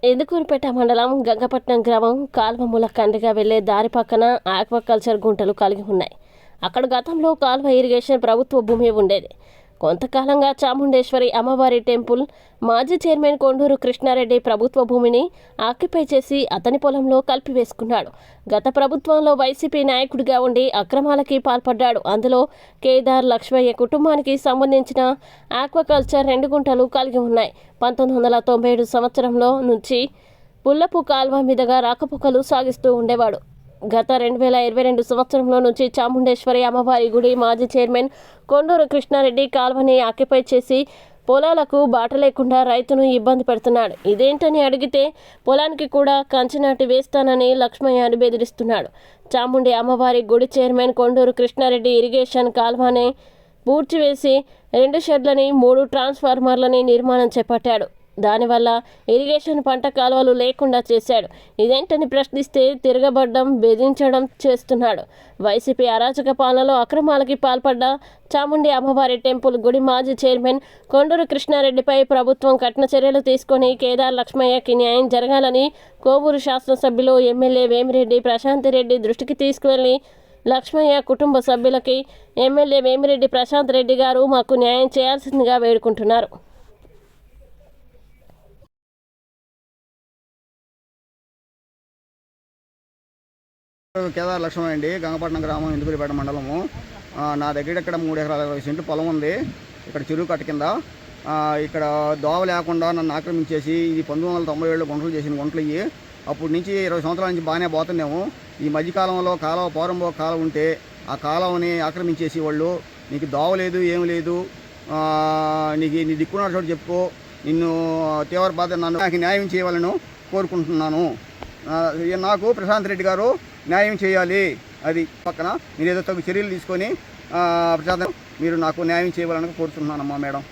ఇందుకూరుపేట మండలం గంగపట్నం గ్రామం కాల్వ ములకండిగా వెళ్లే దారి పక్కన ఆక్వాకల్చర్ గుంటలు కలిగి ఉన్నాయి. అక్కడ గతంలో కాల్వ ఇరిగేషన్ ప్రభుత్వ భూమి ఉండేది. కొంతకాలంగా చాముండేశ్వరి అమ్మవారి టెంపుల్ మాజీ చైర్మన్ కొండూరు కృష్ణారెడ్డి ప్రభుత్వ భూమిని ఆక్యుపై చేసి అతని పొలంలో కలిపివేసుకున్నాడు. గత ప్రభుత్వంలో వైసీపీ నాయకుడిగా ఉండి అక్రమాలకి పాల్పడ్డాడు. అందులో కేదార్ లక్ష్మయ్య కుటుంబానికి సంబంధించిన ఆక్వాకల్చర్ 2 గుంటలు కలిగి ఉన్నాయి. 1997 సంవత్సరంలో నుంచి పుల్లపు కాల్వ మీదుగా రాకపోకలు సాగిస్తూ ఉండేవాడు. గత 2022 సంవత్సరంలో నుంచి చాముండేశ్వరి అమ్మవారి గుడి మాజీ చైర్మన్ కొండూరు కృష్ణారెడ్డి కాల్వని ఆక్యుపై చేసి పొలాలకు బాట లేకుండా రైతును ఇబ్బంది పెడుతున్నాడు. ఇదేంటని అడిగితే పొలానికి కూడా కంచినాటి వేస్తానని లక్ష్మయ్యను బెదిరిస్తున్నాడు. చాముండి అమ్మవారి గుడి చైర్మన్ కొండూరు కృష్ణారెడ్డి ఇరిగేషన్ కాల్వని పూడ్చివేసి 2 షెడ్లని 3 ట్రాన్స్ఫార్మర్లని నిర్మాణం చేపట్టాడు. దానివల్ల ఇరిగేషన్ పంట కాలువలు లేకుండా చేశాడు. ఇదేంటని ప్రశ్నిస్తే తిరగబడ్డం, బెదిరించడం చేస్తున్నాడు. వైసీపీ అరాచక పాలనలో అక్రమాలకి పాల్పడ్డ చాముండి అమ్మవారి టెంపుల్ గుడి మాజీ చైర్మన్ కొండూరు కృష్ణారెడ్డిపై ప్రభుత్వం కఠిన చర్యలు తీసుకొని కేదార్ లక్ష్మయ్యకి న్యాయం జరగాలని కోవూరు శాసనసభ్యులు ఎమ్మెల్యే వేమిరెడ్డి ప్రశాంత్ రెడ్డి దృష్టికి తీసుకువెళ్లి లక్ష్మయ్య కుటుంబ సభ్యులకి ఎమ్మెల్యే వేమిరెడ్డి ప్రశాంత్ రెడ్డి గారు మాకు న్యాయం చేయాల్సిందిగా వేడుకుంటున్నారు. కేదార్ లక్ష్మణ్ అండి, గంగపట్నం గ్రామం, ఇందుకూరుపేట మండలము. నా దగ్గర ఇక్కడ 3 ఎకరాల 20 సెంట్లు పొలం ఉంది. ఇక్కడ చెరువు కట్ట కింద ఇక్కడ దోవ లేకుండా నన్ను ఆక్రమించేసి ఇది 1997లో గుంటలు చేసిన గుంటలు ఇవి. అప్పటి నుంచి 20 సంవత్సరాల నుంచి బాగానే పోతున్నాము. ఈ మధ్యకాలంలో కాలువ పోరంబో కాలువ ఉంటే ఆ కాలువని ఆక్రమించేసి వాళ్ళు నీకు దోవ లేదు, ఏమి లేదు, నీ దిక్కున్న చోటు చెప్పుకో, నిన్ను తీవ్ర బాధ నాకు న్యాయం చేయాలని కోరుకుంటున్నాను. నాకు ప్రశాంత్ రెడ్డి గారు న్యాయం చేయాలి. అది పక్కన మీరు ఏదో తగు చర్యలు తీసుకొని ప్రశాంత్ మీరు నాకు న్యాయం చేయాలని కోరుతున్నానమ్మా మేడం.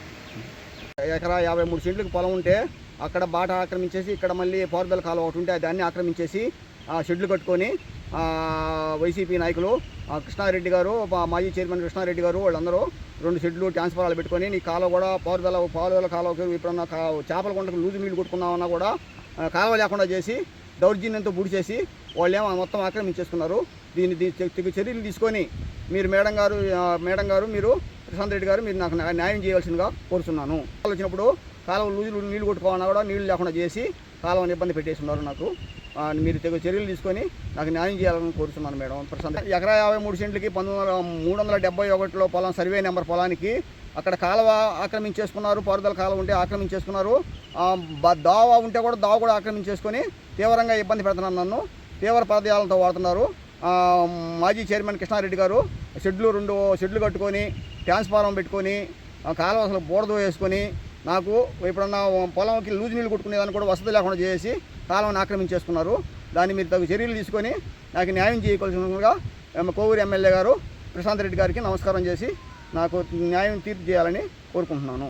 ఎకరా 53 సెంట్లకు పొలం ఉంటే అక్కడ బాట ఆక్రమించేసి ఇక్కడ మళ్ళీ పవర్బెల్ కాలువ ఒకటి ఉంటే దాన్ని ఆక్రమించేసి షెడ్లు కట్టుకొని వైసీపీ నాయకులు కృష్ణారెడ్డి గారు, మాజీ చైర్మన్ కృష్ణారెడ్డి గారు వాళ్ళందరూ 2 షెడ్లు ట్రాన్స్ఫారాలు పెట్టుకొని నీ కాలువ కూడా పవర్బెల్ కాలువకి ఎప్పుడన్నా చేపల గుంటకు లూజు నీళ్ళు కొట్టుకుందామన్నా కూడా కాలువ లేకుండా చేసి దౌర్జన్యంతో బుడి చేసి వాళ్ళేమో మొత్తం ఆక్రమించేసుకున్నారు. దీన్ని చర్యలు తీసుకొని మీరు మేడం గారు మీరు ప్రశాంత్ రెడ్డి గారు మీరు నాకు న్యాయం చేయవలసిందిగా కోరుతున్నాను. వచ్చినప్పుడు కాలువ లూజులు నీళ్ళు కొట్టుకోవాలన్నా కూడా నీళ్ళు లేకుండా చేసి కాలువని ఇబ్బంది పెట్టేస్తున్నారు. నాకు మీరు చర్యలు తీసుకొని నాకు న్యాయం చేయాలని కోరుతున్నాను మేడం. ప్రశాంత్ ఎకరా 53 సెంట్లకి 371లో పొలం సర్వే నెంబర్ పొలానికి అక్కడ కాలువ ఆక్రమించేసుకున్నారు. పారుదల కాలువ ఉంటే ఆక్రమించేసుకున్నారు. దావ ఉంటే కూడా దావ కూడా ఆక్రమించేసుకొని తీవ్రంగా ఇబ్బంది పెడుతున్నారు. నన్ను తీవ్ర పదజాలంతో వాడుతున్నారు. మాజీ చైర్మన్ కృష్ణారెడ్డి గారు 2 షెడ్లు కట్టుకొని ట్రాన్స్ఫార్మర్ పెట్టుకొని కాలువ అసలు బోర్డు వేసుకొని నాకు ఎప్పుడన్నా పొలంకి లూజు నీళ్ళు కొట్టుకునేదాన్ని కూడా వసతి లేకుండా చేసి కాలువని ఆక్రమించేసుకున్నారు. దాన్ని మీరు తగు చర్యలు తీసుకొని నాకు న్యాయం చేయవలసిందిగా కోవూరు ఎమ్మెల్యే గారు ప్రశాంత్ రెడ్డి గారికి నమస్కారం చేసి నాకు న్యాయం తీర్పు చేయాలని కోరుకుంటున్నాను.